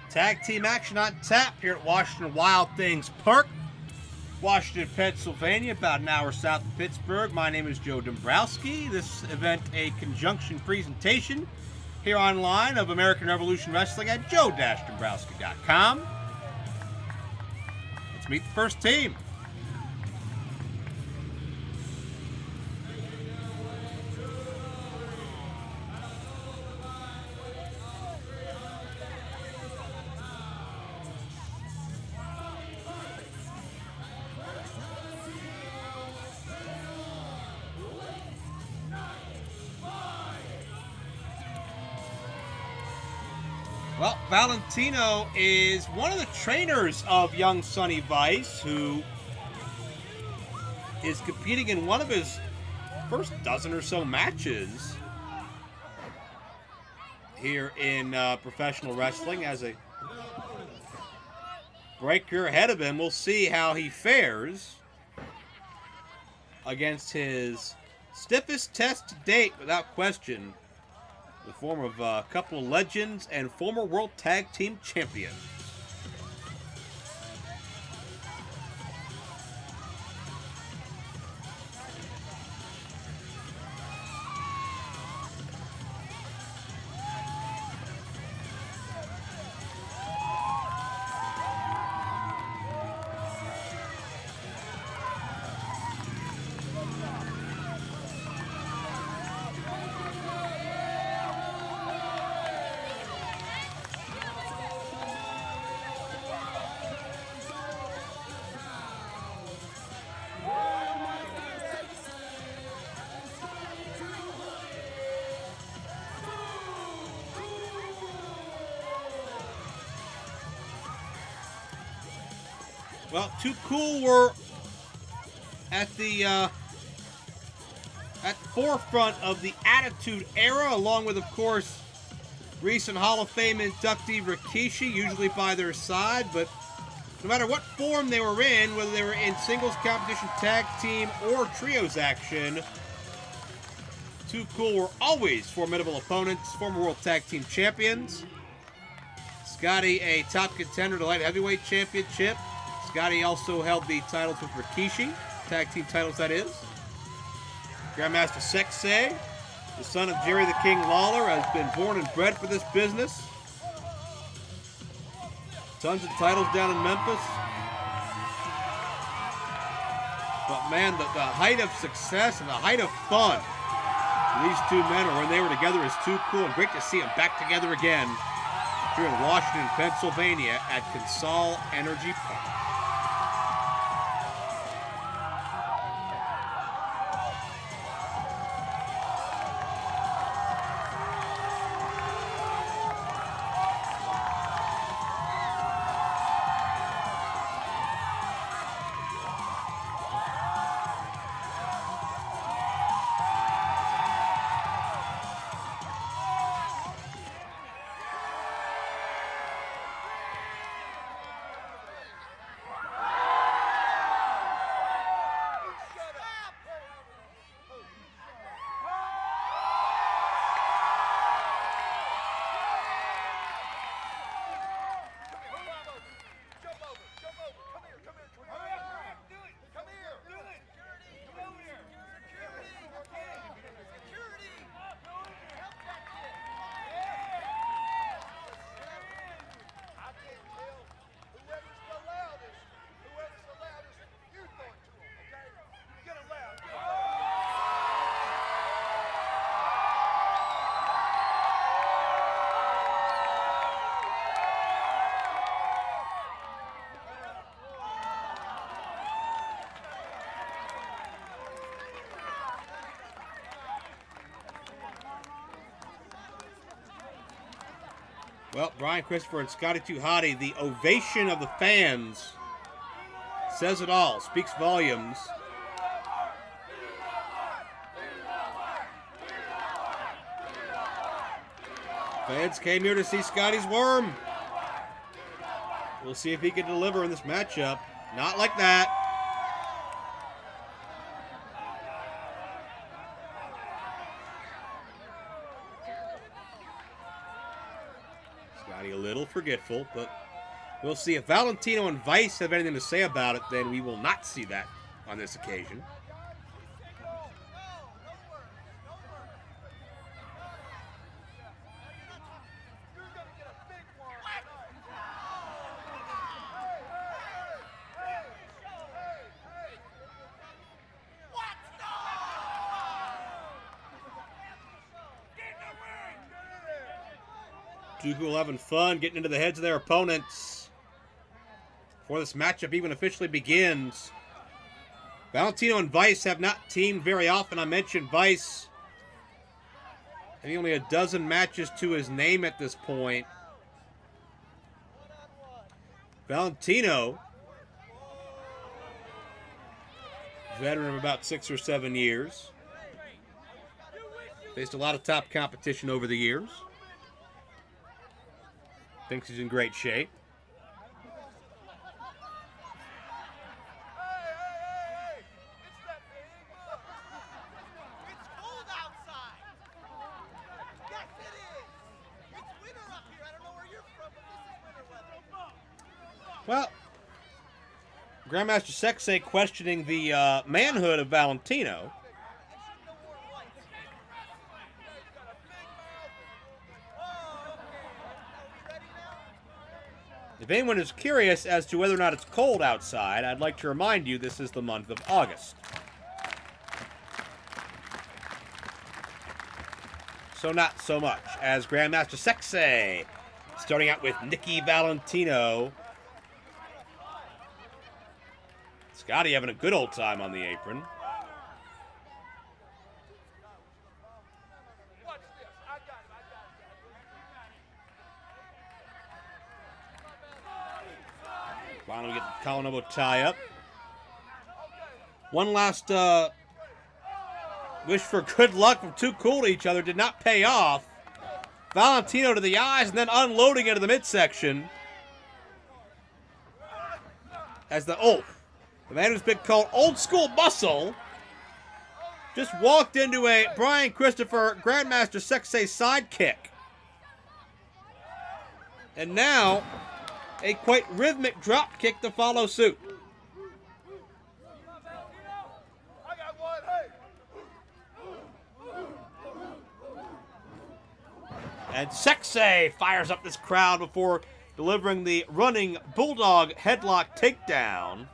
Tag team action on tap here at Washington Wild Things Park, Washington, Pennsylvania, about an hour south of Pittsburgh. My name is Joe Dombrowski. This event a conjunction presentation here online of American Revolution Wrestling at joe-dombrowski.com. Let's meet the first team. Well, Valentino is one of the trainers of young Sonny Vice, who is competing in one of his first dozen or so matches here in professional wrestling as a breaker ahead of him. We'll see how he fares against his stiffest test to date, without question. The form of a couple of legends and former World Tag Team Champions. Well, Too Cool were at the forefront of the Attitude Era, along with, of course, recent Hall of Fame inductee Rikishi, usually by their side. But no matter what form they were in, whether they were in singles competition, tag team, or trios action, Too Cool were always formidable opponents, former World Tag Team Champions. Scotty, a top contender to Light Heavyweight Championship. Scotty also held the titles with Rikishi, tag team titles that is. Grandmaster Sexay, the son of Jerry the King Lawler, has been born and bred for this business. Tons of titles down in Memphis. But man, the height of success and the height of fun these two men are when they were together is Too Cool, and great to see them back together again here in Washington, Pennsylvania at Consol Energy Park. Well, Brian Christopher and Scotty Too Hotty, the ovation of the fans says it all, speaks volumes. Fans came here to see Scotty's worm. We'll see if he can deliver in this matchup. Not like that. Scotty a little forgetful, but we'll see. If Valentino and Vice have anything to say about it, then we will not see that on this occasion. Two Cool having fun, getting into the heads of their opponents before this matchup even officially begins. Valentino and Vice have not teamed very often. I mentioned Vice. I think only a dozen matches to his name at this point. Valentino, veteran of about 6 or 7 years. Faced a lot of top competition over the years. Thinks he's in great shape. It's cold outside. Yes, it is. It's winter up here. I don't know where you're from, but this is winter weather. Well, Grandmaster Sexay questioning the manhood of Valentino. If anyone is curious as to whether or not it's cold outside, I'd like to remind you this is the month of August. So not so much, as Grandmaster Sexay, starting out with Nickie Valentino. Scotty having a good old time on the apron. Finally get the collar elbow tie up. One last wish for good luck from Too Cool to each other did not pay off. Valentino to the eyes and then unloading into the midsection. As the man who's been called Old School Muscle just walked into a Brian Christopher Grandmaster Sexay sidekick. And now a quite rhythmic drop kick to follow suit. And Sexay fires up this crowd before delivering the running Bulldog headlock takedown.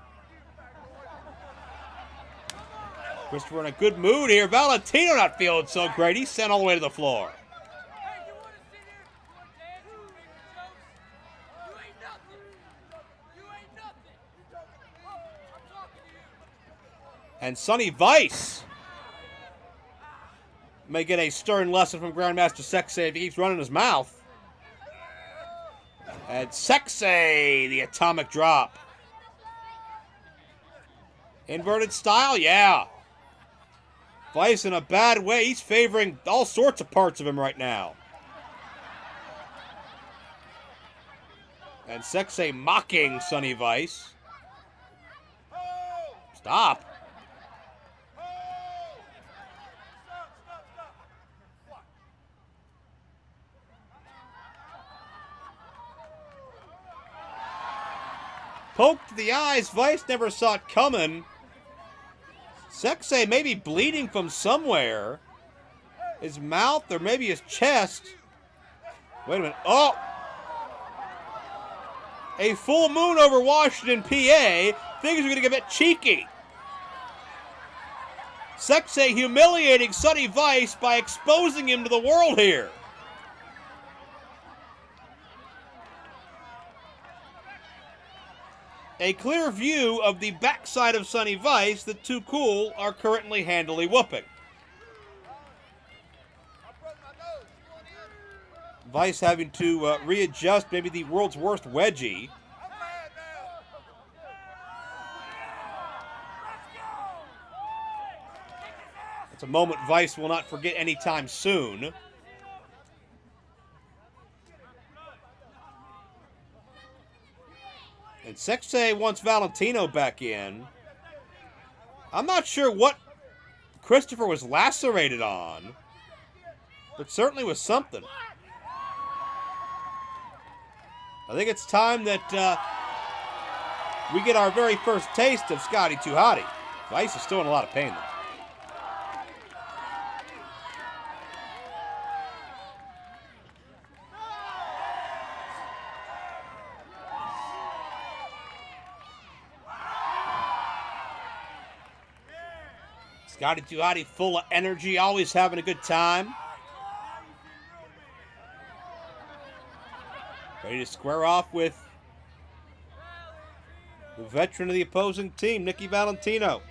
Christopher in a good mood here. Valentino not feeling so great. He's sent all the way to the floor. And Sonny Vice may get a stern lesson from Grandmaster Sexay if he keeps running his mouth. And Sexay, the atomic drop. Inverted style, yeah. Vice in a bad way. He's favoring all sorts of parts of him right now. And Sexay mocking Sonny Vice. Stop. Poked to the eyes. Vice never saw it coming. Sexay may be bleeding from somewhere. His mouth or maybe his chest. Wait a minute. Oh! A full moon over Washington, PA. Things are going to get a bit cheeky. Sexay humiliating Sonny Vice by exposing him to the world here. A clear view of the backside of Sonny Vice that Too Cool are currently handily whooping. Vice having to readjust maybe the world's worst wedgie. It's a moment Vice will not forget anytime soon. And Sexay wants Valentino back in. I'm not sure what Christopher was lacerated on, but certainly was something. I think it's time that we get our very first taste of Scotty Too Hotty. Vice is still in a lot of pain, though. Scotty Too Hotty, full of energy, always having a good time. Ready to square off with the veteran of the opposing team, Nickie Valentino.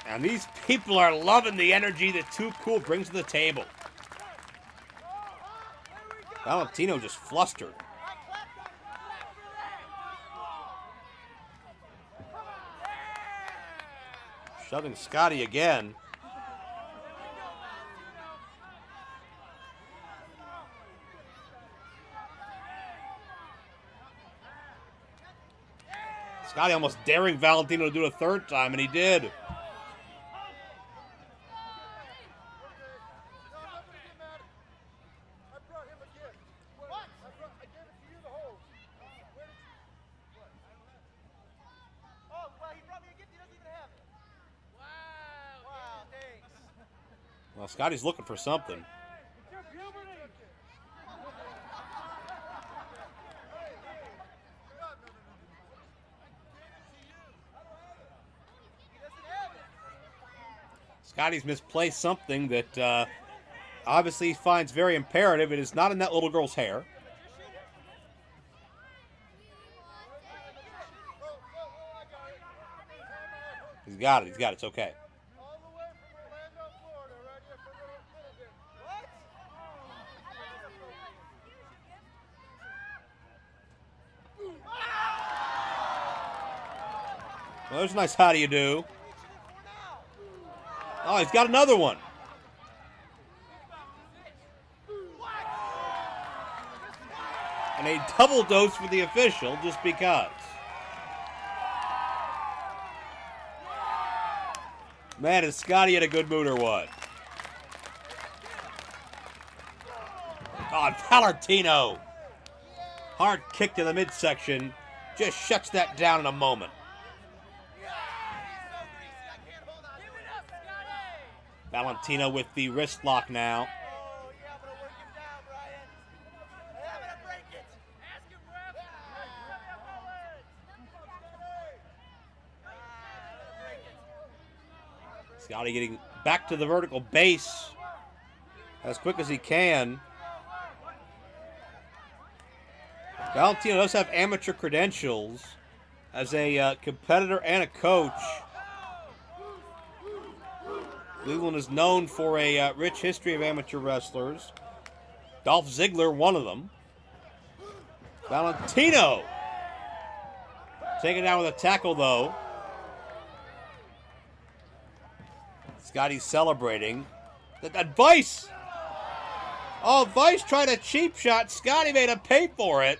And these people are loving the energy that Too Cool brings to the table. Valentino just flustered. Shoving Scotty again. Scotty almost daring Valentino to do it a third time, and he did. Well, Scotty's looking for something. Scotty's misplaced something that obviously he finds very imperative. It is not in that little girl's hair. He's got it. He's got it. It's okay. Well, there's a nice how do you do. Oh, he's got another one. And a double dose for the official just because. Man, is Scotty in a good mood or what? Oh, Valentino. Hard kick to the midsection. Just shuts that down in a moment. Valentino with the wrist lock now. Oh, yeah, I'm gonna work him down, Brian. I'm gonna break it. Ask him, ref. Scotty getting back to the vertical base as quick as he can. Valentino does have amateur credentials as a competitor and a coach. Cleveland is known for a rich history of amateur wrestlers. Dolph Ziggler, one of them. Valentino taken down with a tackle, though. Scotty's celebrating. That Vice! Oh, Vice tried a cheap shot. Scotty made him pay for it.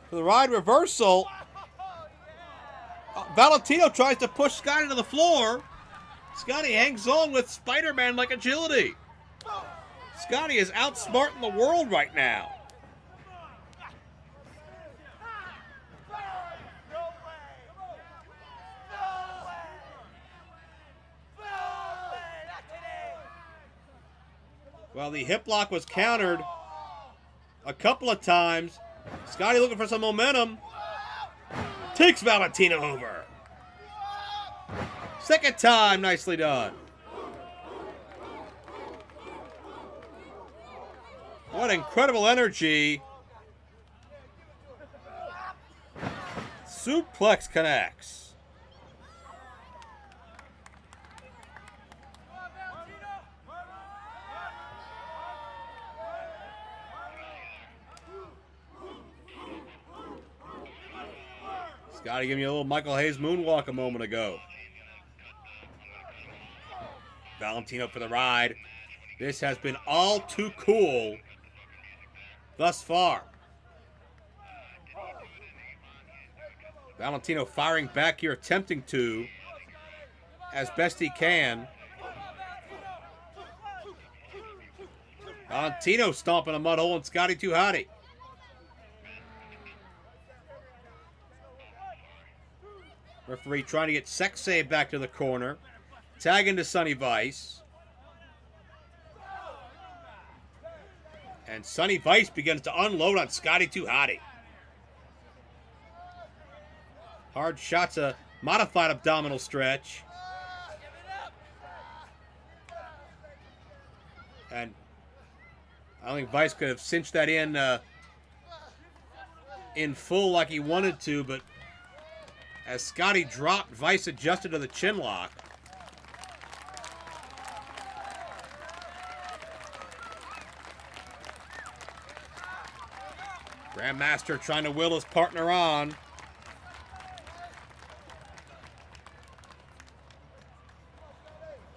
For the ride reversal. Valentino tries to push Scotty to the floor. Scotty hangs on with Spider-Man-like agility. Scotty is outsmarting the world right now. Well, the hip lock was countered a couple of times. Scotty looking for some momentum. Takes Valentino over. Second time, nicely done. What incredible energy. Suplex connects. Scotty giving you a little Michael Hayes moonwalk a moment ago. Valentino for the ride. This has been all too cool thus far. Valentino firing back here, attempting to, as best he can. Valentino stomping a mud hole and Scotty too hotty. Referee trying to get Sexay back to the corner. Tag into Sonny Vice. And Sonny Vice begins to unload on Scotty too hotty. Hard shots, a modified abdominal stretch. And I don't think Vice could have cinched that in full like he wanted to, but as Scotty dropped, Vice adjusted to the chin lock. Grandmaster trying to will his partner on.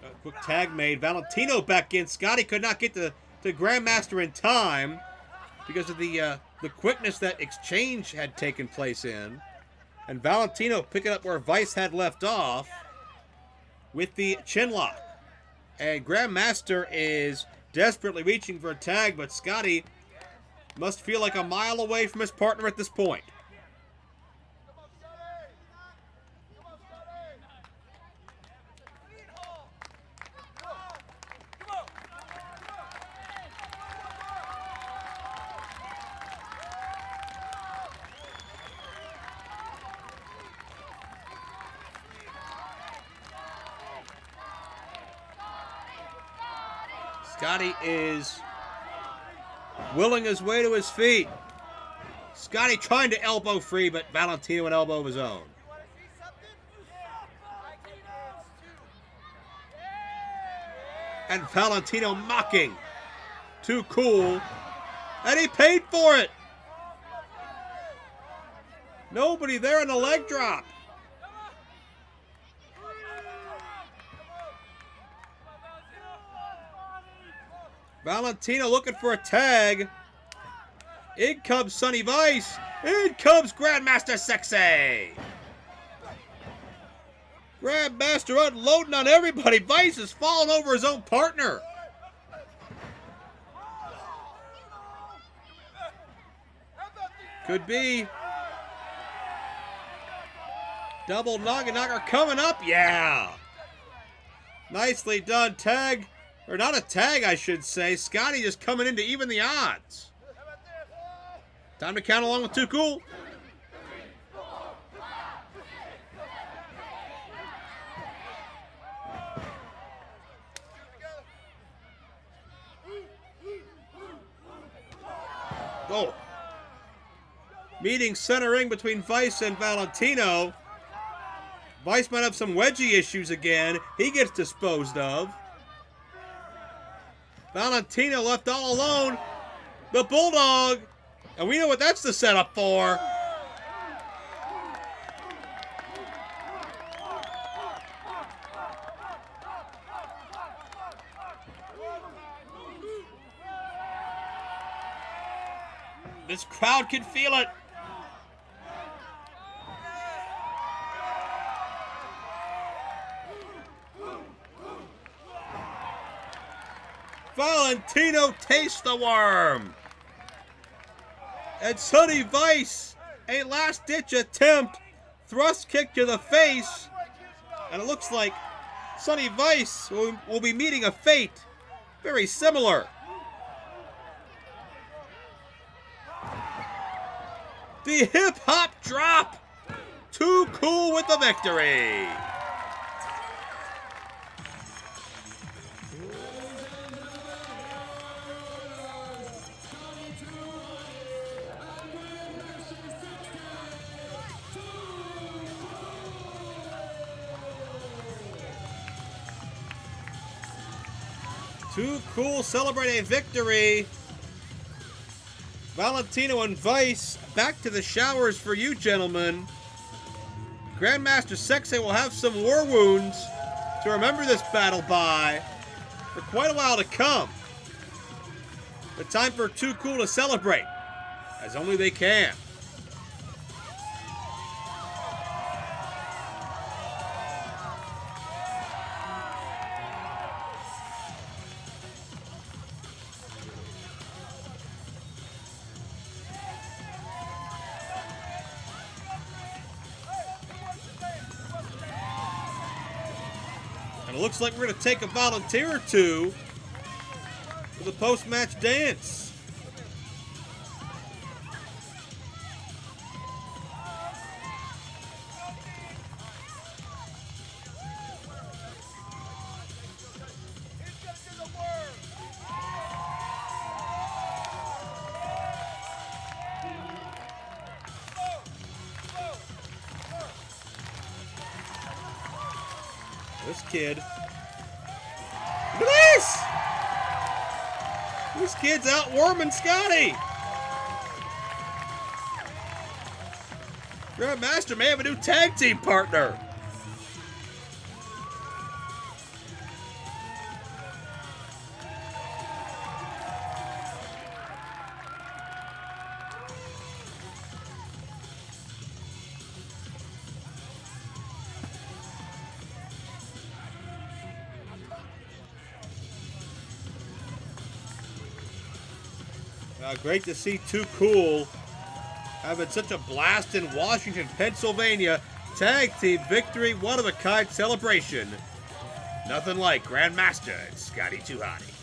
A quick tag made. Valentino back in. Scotty could not get to Grandmaster in time because of the quickness that exchange had taken place in. And Valentino picking up where Vice had left off with the chin lock. And Grandmaster is desperately reaching for a tag, but Scotty must feel like a mile away from his partner at this point. Scotty is willing his way to his feet. Scotty trying to elbow free, but Valentino an elbow of his own. And Valentino mocking. Too cool. And he paid for it. Nobody there in the leg drop. Valentino looking for a tag. In comes Sonny Vice. In comes Grandmaster Sexay. Grandmaster unloading on everybody. Vice is falling over his own partner. Could be. Double knocker coming up. Yeah. Nicely done. Tag. Or not a tag, I should say. Scotty just coming in to even the odds. Time to count along with Too Cool. Oh. Meeting center ring between Vice and Valentino. Vice might have some wedgie issues again. He gets disposed of. Valentino left all alone. The Bulldog. And we know what that's the setup for. This crowd can feel it. Valentino tastes the worm. And Sonny Vice, a last-ditch attempt. Thrust kick to the face. And it looks like Sonny Vice will be meeting a fate very similar. The hip-hop drop. Too Cool with the victory. Too Cool celebrate a victory. Valentino and Vice back to the showers for you, gentlemen. Grandmaster Sexay will have some war wounds to remember this battle by. for quite a while to come. The time for Too Cool to celebrate, as only they can. And it looks like we're going to take a volunteer or two for the post-match dance. This kid. Look at this! This kid's outwarming Scotty. Grandmaster may have a new tag team partner. Great to see Too Cool having such a blast in Washington, Pennsylvania. Tag team victory, one-of-a-kind celebration. Nothing like Grandmaster and Scotty Too Hotty.